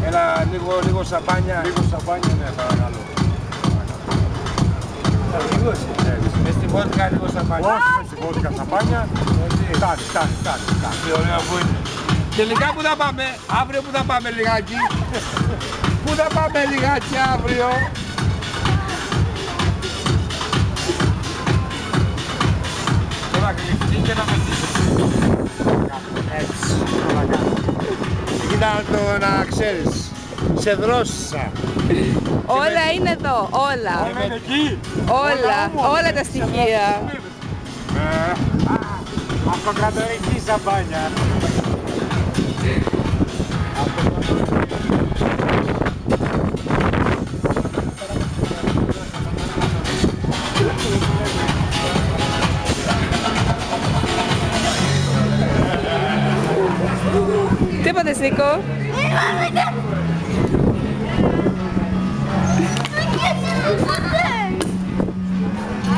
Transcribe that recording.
Έλα λίγο σαμπάνια. Λίγο σαμπάνια, ναι, παρακαλώ. Μες στη βότκα λίγο σαμπάνια. Όχι, μες στη βότκα σαμπάνια. Φτάνει. Τι ωραία που είναι. Τελικά πού θα πάμε, αύριο πού θα πάμε λιγάκι. Πού θα πάμε λιγάκι αύριο. Τώρα κρυφτεί και να μεθύσει. Έτσι, να κάνω. Κοίτα να ξέρεις. Σε δρόσισα. Όλα είναι εδώ, όλα. Όλα είναι εκεί. Όλα τα στοιχεία. Αυτοκρατορική σαμπάνια. Τι είπατε, Νίκο?